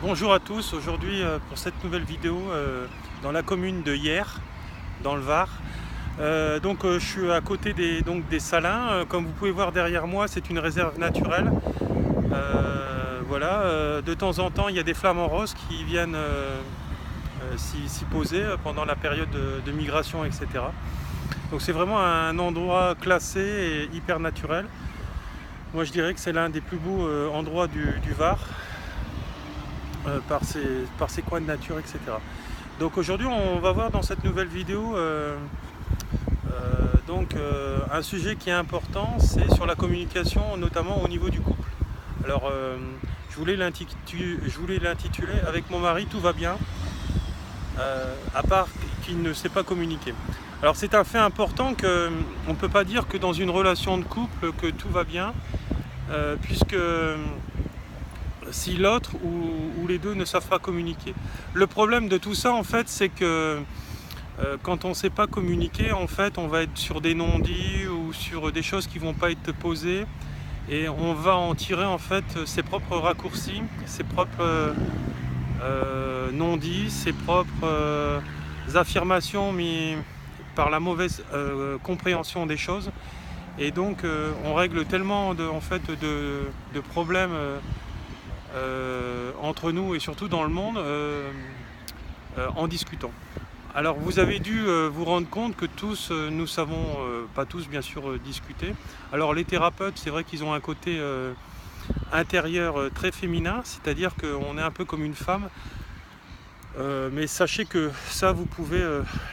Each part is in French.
Bonjour à tous, aujourd'hui pour cette nouvelle vidéo dans la commune de Hyères, dans le Var. Je suis à côté des Salins. Comme vous pouvez voir derrière moi, c'est une réserve naturelle. De temps en temps il y a des flamants roses qui viennent s'y poser pendant la période de migration, etc. Donc c'est vraiment un endroit classé et hyper naturel. Moi je dirais que c'est l'un des plus beaux endroits du Var. Par ses coins de nature, etc. Donc aujourd'hui on va voir dans cette nouvelle vidéo un sujet qui est important, c'est sur la communication, notamment au niveau du couple. Alors je voulais l'intituler Avec mon mari tout va bien, à part qu'il ne sait pas communiquer. Alors c'est un fait important qu'on ne peut pas dire que dans une relation de couple que tout va bien, puisque si l'autre ou les deux ne savent pas communiquer. Le problème de tout ça, en fait, c'est que quand on ne sait pas communiquer, en fait, on va être sur des non-dits ou sur des choses qui ne vont pas être posées, et on va en tirer en fait ses propres raccourcis, ses propres non-dits, ses propres affirmations, mais par la mauvaise compréhension des choses. Et donc on règle tellement de problèmes entre nous et surtout dans le monde en discutant. Alors vous avez dû vous rendre compte que tous nous savons, pas tous bien sûr, discuter. Alors les thérapeutes, c'est vrai qu'ils ont un côté intérieur très féminin, c'est-à-dire qu'on est un peu comme une femme, mais sachez que ça vous pouvez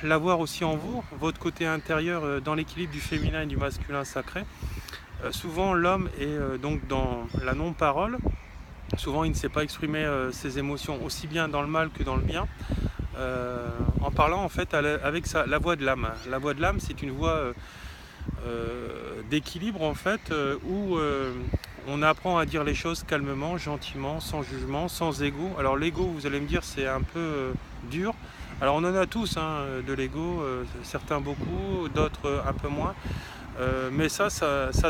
l'avoir aussi en vous, votre côté intérieur dans l'équilibre du féminin et du masculin sacré. Souvent l'homme est donc dans la non-parole. Souvent, il ne sait pas exprimer ses émotions aussi bien dans le mal que dans le bien, en parlant en fait avec la voix de l'âme. La voix de l'âme, c'est une voix d'équilibre en fait, où on apprend à dire les choses calmement, gentiment, sans jugement, sans ego. Alors l'ego, vous allez me dire, c'est un peu dur. Alors on en a tous de l'ego, certains beaucoup, d'autres un peu moins. Mais ça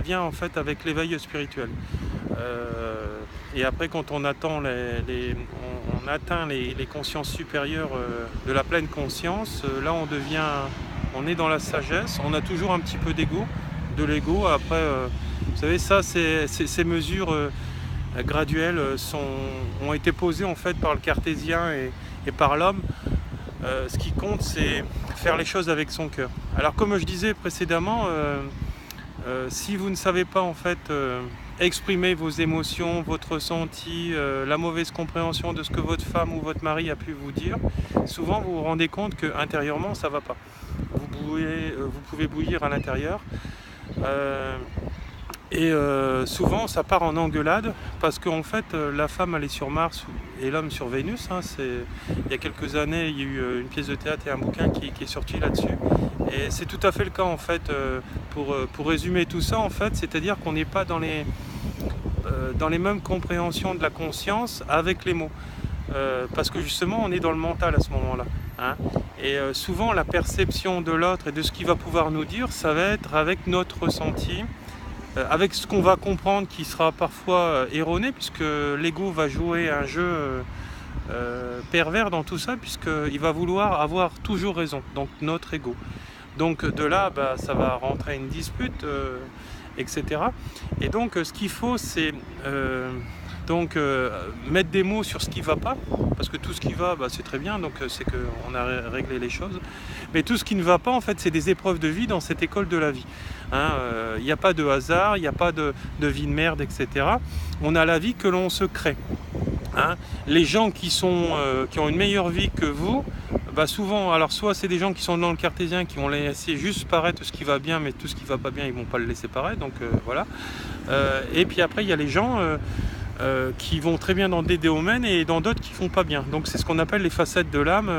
vient en fait avec l'éveil spirituel. Et après, quand on atteint les consciences supérieures de la pleine conscience, là on est dans la sagesse. On a toujours un petit peu de l'ego. Après, vous savez, ça, ces mesures graduelles ont été posées en fait par le cartésien et par l'homme. Ce qui compte, c'est faire les choses avec son cœur. Alors, comme je disais précédemment, si vous ne savez pas en fait exprimer vos émotions, votre ressenti, la mauvaise compréhension de ce que votre femme ou votre mari a pu vous dire, souvent vous vous rendez compte que intérieurement ça ne va pas. Vous pouvez bouillir à l'intérieur. Souvent ça part en engueulade parce qu'en fait la femme elle est sur Mars et l'homme sur Vénus. Il y a quelques années il y a eu une pièce de théâtre et un bouquin qui est sorti là-dessus, et c'est tout à fait le cas en fait. Pour résumer tout ça en fait, c'est-à-dire qu'on n'est pas dans les mêmes compréhensions de la conscience avec les mots, parce que justement on est dans le mental à ce moment-là. Souvent la perception de l'autre et de ce qu'il va pouvoir nous dire, ça va être avec notre ressenti, avec ce qu'on va comprendre qui sera parfois erroné, puisque l'ego va jouer un jeu pervers dans tout ça, puisqu'il va vouloir avoir toujours raison, donc notre ego. Donc de là, ça va rentrer une dispute, etc. Et donc ce qu'il faut, c'est mettre des mots sur ce qui ne va pas, parce que tout ce qui va, c'est très bien, donc c'est qu'on a réglé les choses. Mais tout ce qui ne va pas, en fait, c'est des épreuves de vie dans cette école de la vie. Il n'y a pas de hasard, il n'y a pas de vie de merde, etc. On a la vie que l'on se crée. Les gens qui ont une meilleure vie que vous, souvent, alors soit c'est des gens qui sont dans le cartésien, qui vont laisser juste paraître ce qui va bien, mais tout ce qui va pas bien, ils vont pas le laisser paraître, donc voilà. Et puis après, il y a les gens qui vont très bien dans des domaines et dans d'autres qui font pas bien. Donc c'est ce qu'on appelle les facettes de l'âme,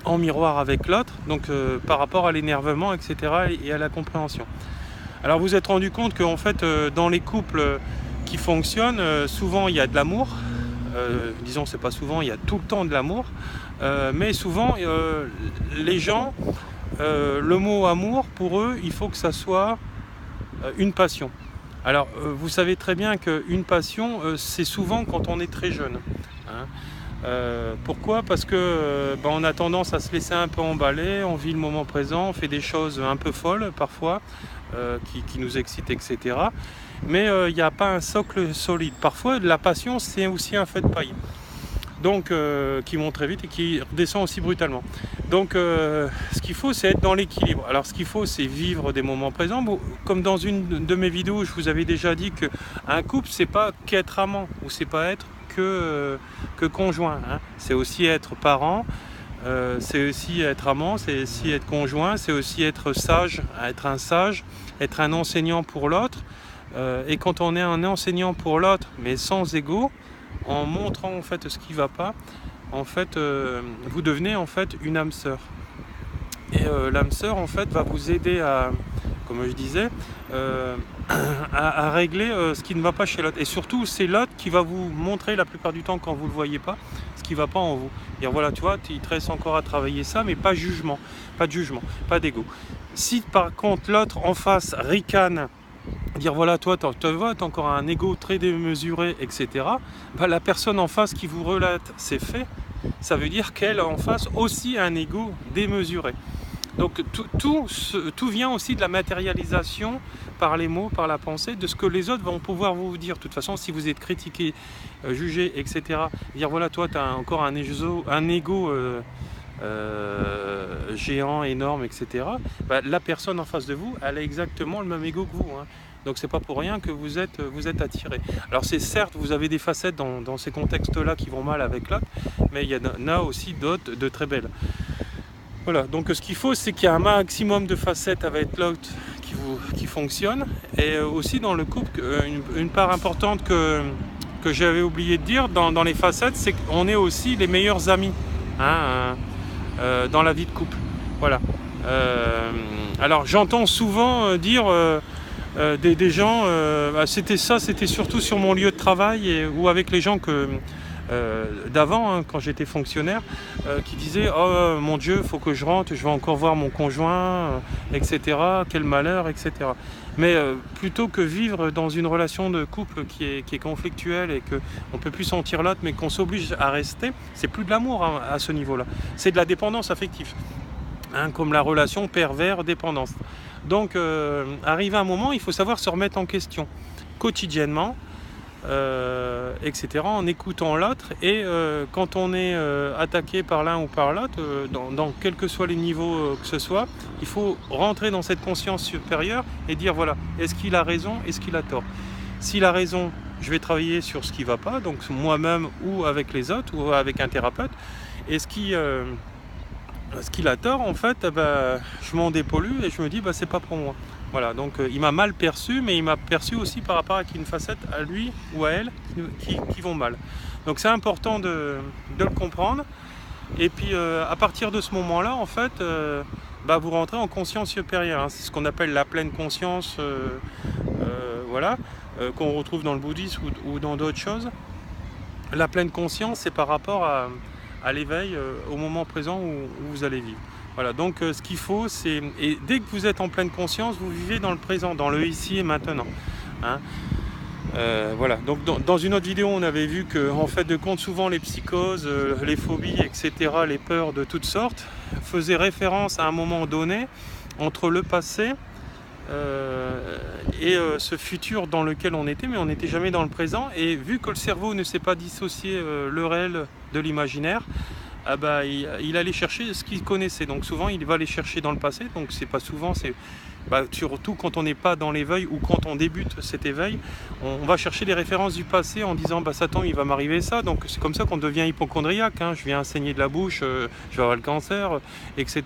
en miroir avec l'autre, donc par rapport à l'énervement, etc. et à la compréhension. Alors vous êtes rendu compte qu'en fait, dans les couples qui fonctionnent, souvent il y a de l'amour. Disons, c'est pas souvent, il y a tout le temps de l'amour, mais souvent les gens, le mot amour, pour eux, il faut que ça soit une passion. Alors, vous savez très bien qu'une passion, c'est souvent quand on est très jeune. Hein. Pourquoi? Parce que on a tendance à se laisser un peu emballer, on vit le moment présent, on fait des choses un peu folles parfois, qui nous excitent, etc. Mais il n'y a pas un socle solide. Parfois, la passion, c'est aussi un feu de paille. Donc, qui monte très vite et qui redescend aussi brutalement. Donc, ce qu'il faut, c'est être dans l'équilibre. Alors, ce qu'il faut, c'est vivre des moments présents. Bon, comme dans une de mes vidéos, je vous avais déjà dit qu'un couple, c'est pas qu'être amant, ou c'est pas être que conjoint. Hein. C'est aussi être parent, c'est aussi être amant, c'est aussi être conjoint, c'est aussi être sage, être un enseignant pour l'autre. Et quand on est un enseignant pour l'autre, mais sans ego, en montrant en fait ce qui ne va pas, en fait, vous devenez en fait une âme sœur. Et l'âme sœur en fait va vous aider à, comme je disais, à régler ce qui ne va pas chez l'autre. Et surtout, c'est l'autre qui va vous montrer la plupart du temps quand vous ne le voyez pas, ce qui ne va pas en vous. Dire voilà, tu vois, il te reste encore à travailler ça, mais pas de jugement, pas d'ego. Si par contre l'autre en face ricane, dire voilà, toi tu as encore un ego très démesuré, etc. La personne en face qui vous relate ces faits, ça veut dire qu'elle en face aussi a un ego démesuré. Donc tout vient aussi de la matérialisation par les mots, par la pensée, de ce que les autres vont pouvoir vous dire. De toute façon, si vous êtes critiqué, jugé, etc., dire voilà, toi tu as encore un ego géant, énorme, etc., la personne en face de vous, elle a exactement le même ego que vous. Hein. Donc c'est pas pour rien que vous êtes attiré. Alors c'est certes, vous avez des facettes dans ces contextes-là qui vont mal avec l'autre, mais il y en a aussi d'autres de très belles. Voilà, donc ce qu'il faut, c'est qu'il y a un maximum de facettes avec l'autre qui fonctionne. Et aussi dans le couple, une part importante que j'avais oublié de dire dans les facettes, c'est qu'on est aussi les meilleurs amis. Hein, dans la vie de couple. Voilà. Alors j'entends souvent dire des gens, c'était surtout sur mon lieu de travail ou avec les gens d'avant, hein, quand j'étais fonctionnaire, qui disaient oh mon Dieu, faut que je rentre, je vais encore voir mon conjoint, etc. Quel malheur, etc. Mais plutôt que vivre dans une relation de couple qui est conflictuelle et qu'on ne peut plus sentir l'autre, mais qu'on s'oblige à rester, c'est plus de l'amour à ce niveau-là. C'est de la dépendance affective, hein, comme la relation pervers-dépendance. Donc, arrivé à un moment, il faut savoir se remettre en question quotidiennement, etc., en écoutant l'autre. Et quand on est attaqué par l'un ou par l'autre, dans quels que soient les niveaux que ce soit, il faut rentrer dans cette conscience supérieure et dire voilà, est-ce qu'il a raison, est-ce qu'il a tort? S'il a raison, je vais travailler sur ce qui ne va pas, donc moi-même ou avec les autres ou avec un thérapeute. Et ce qu'il a tort, en fait, je m'en dépollue et je me dis c'est pas pour moi. Voilà, donc il m'a mal perçu, mais il m'a perçu aussi par rapport à une facette à lui ou à elle qui vont mal. Donc c'est important de le comprendre. Et puis à partir de ce moment-là, en fait, vous rentrez en conscience supérieure. Hein. C'est ce qu'on appelle la pleine conscience, voilà, qu'on retrouve dans le bouddhisme ou dans d'autres choses. La pleine conscience, c'est par rapport à l'éveil au moment présent où vous allez vivre. Voilà, donc ce qu'il faut, c'est... Et dès que vous êtes en pleine conscience, vous vivez dans le présent, dans le ici et maintenant. Hein. Voilà, donc dans une autre vidéo, on avait vu qu'en fait de compte, souvent les psychoses, les phobies, etc., les peurs de toutes sortes, faisaient référence à un moment donné entre le passé et ce futur dans lequel on était, mais on n'était jamais dans le présent. Et vu que le cerveau ne sait pas dissocier le réel de l'imaginaire, il allait chercher ce qu'il connaissait. Donc souvent il va aller chercher dans le passé. Donc c'est pas souvent, c'est surtout quand on n'est pas dans l'éveil ou quand on débute cet éveil, on va chercher les références du passé en disant Satan, il va m'arriver ça. Donc c'est comme ça qu'on devient hypochondriaque. Hein. Je viens saigner de la bouche, je vais avoir le cancer, etc.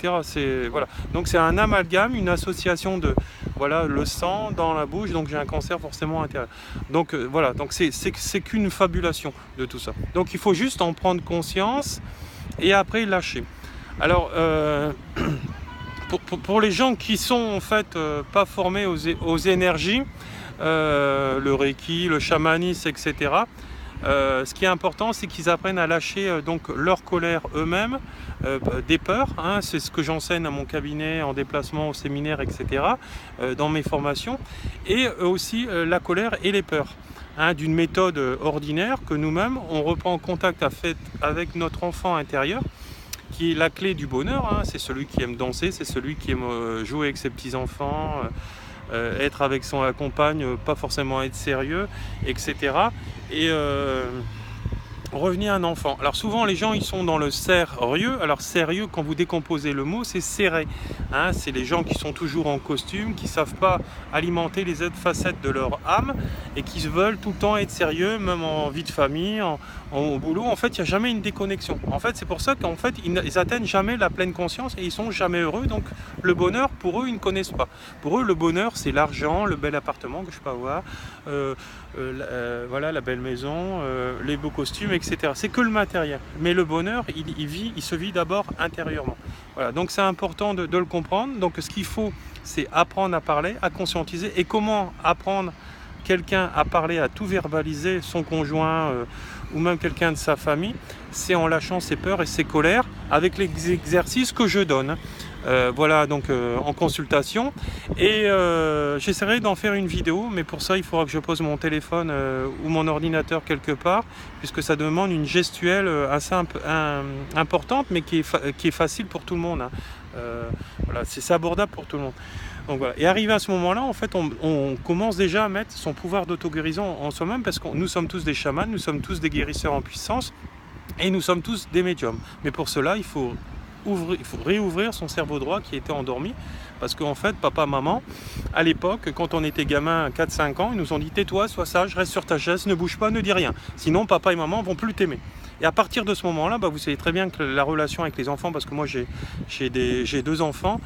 Voilà. Donc c'est un amalgame, une association de le sang dans la bouche. Donc j'ai un cancer forcément intérieur. Donc voilà. Donc c'est qu'une fabulation de tout ça. Donc il faut juste en prendre conscience et après lâcher. Alors pour les gens qui sont en fait pas formés aux énergies, le Reiki, le chamanisme, etc., Ce qui est important, c'est qu'ils apprennent à lâcher donc leur colère eux-mêmes, des peurs, hein, c'est ce que j'enseigne à mon cabinet, en déplacement, au séminaire, etc., dans mes formations, et aussi la colère et les peurs. Hein, d'une méthode ordinaire que nous-mêmes, on reprend en contact avec notre enfant intérieur, qui est la clé du bonheur, hein. C'est celui qui aime danser, c'est celui qui aime jouer avec ses petits-enfants, être avec son compagne, pas forcément être sérieux, etc. Et revenir un enfant. Alors souvent les gens ils sont dans le sérieux. Alors sérieux, quand vous décomposez le mot, c'est serré. Hein, c'est les gens qui sont toujours en costume, qui ne savent pas alimenter les autres facettes de leur âme et qui veulent tout le temps être sérieux, même en vie de famille, au boulot. En fait, il n'y a jamais une déconnexion. En fait, c'est pour ça qu'en fait, ils atteignent jamais la pleine conscience et ils sont jamais heureux. Donc le bonheur, pour eux, ils ne connaissent pas. Pour eux, le bonheur, c'est l'argent, le bel appartement que je peux avoir, voilà, la belle maison, les beaux costumes, etc. C'est que le matériel. Mais le bonheur, il se vit d'abord intérieurement. Voilà, donc c'est important de le comprendre. Donc ce qu'il faut, c'est apprendre à parler, à conscientiser. Et comment apprendre quelqu'un à parler, à tout verbaliser, son conjoint ou même quelqu'un de sa famille, c'est en lâchant ses peurs et ses colères avec les exercices que je donne. Voilà, donc en consultation, et j'essaierai d'en faire une vidéo, mais pour ça il faudra que je pose mon téléphone ou mon ordinateur quelque part, puisque ça demande une gestuelle assez importante, mais qui est facile pour tout le monde, hein. Voilà, c'est abordable pour tout le monde. Donc voilà. Et arrivé à ce moment-là, en fait, on commence déjà à mettre son pouvoir d'auto-guérison en soi-même, parce que nous sommes tous des chamans, nous sommes tous des guérisseurs en puissance, et nous sommes tous des médiums. Mais pour cela, il faut réouvrir son cerveau droit qui était endormi, parce qu'en fait, papa, maman, à l'époque, quand on était gamin, 4-5 ans, ils nous ont dit: tais-toi, sois sage, reste sur ta chaise, ne bouge pas, ne dis rien. Sinon, papa et maman vont plus t'aimer. Et à partir de ce moment-là, vous savez très bien que la relation avec les enfants, parce que moi j'ai 2 enfants,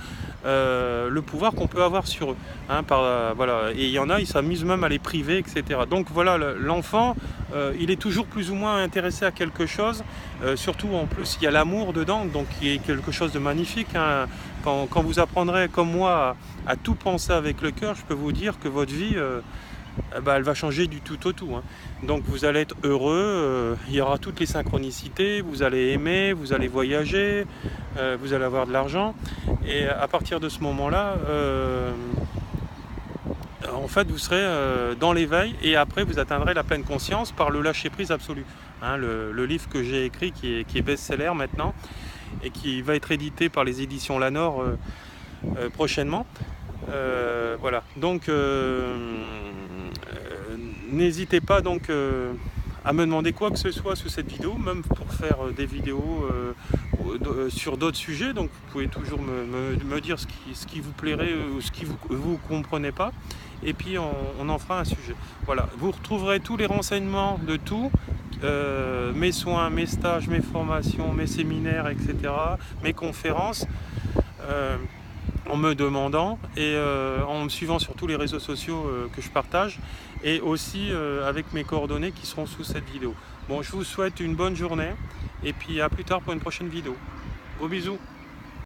le pouvoir qu'on peut avoir sur eux. Hein, voilà. Et il y en a, ils s'amusent même à les priver, etc. Donc voilà, l'enfant, il est toujours plus ou moins intéressé à quelque chose. Surtout en plus, il y a l'amour dedans, donc qui est quelque chose de magnifique. Hein. Quand vous apprendrez, comme moi, à tout penser avec le cœur, je peux vous dire que votre vie, elle va changer du tout au tout. Hein. Donc vous allez être heureux, il y aura toutes les synchronicités, vous allez aimer, vous allez voyager, vous allez avoir de l'argent. Et à partir de ce moment-là, en fait, vous serez dans l'éveil, et après vous atteindrez la pleine conscience par le lâcher-prise absolu. Hein, le livre que j'ai écrit, qui est best-seller maintenant, et qui va être édité par les éditions Lanor prochainement. Voilà, donc n'hésitez pas donc à me demander quoi que ce soit sous cette vidéo, même pour faire des vidéos sur d'autres sujets. Donc vous pouvez toujours me dire ce qui vous plairait ou ce qui vous comprenez pas, et puis on en fera un sujet. Voilà, vous retrouverez tous les renseignements de tout, mes soins, mes stages, mes formations, mes séminaires, etc., mes conférences, en me demandant et en me suivant sur tous les réseaux sociaux que je partage, et aussi avec mes coordonnées qui seront sous cette vidéo. Bon, je vous souhaite une bonne journée, et puis à plus tard pour une prochaine vidéo. Gros bisous.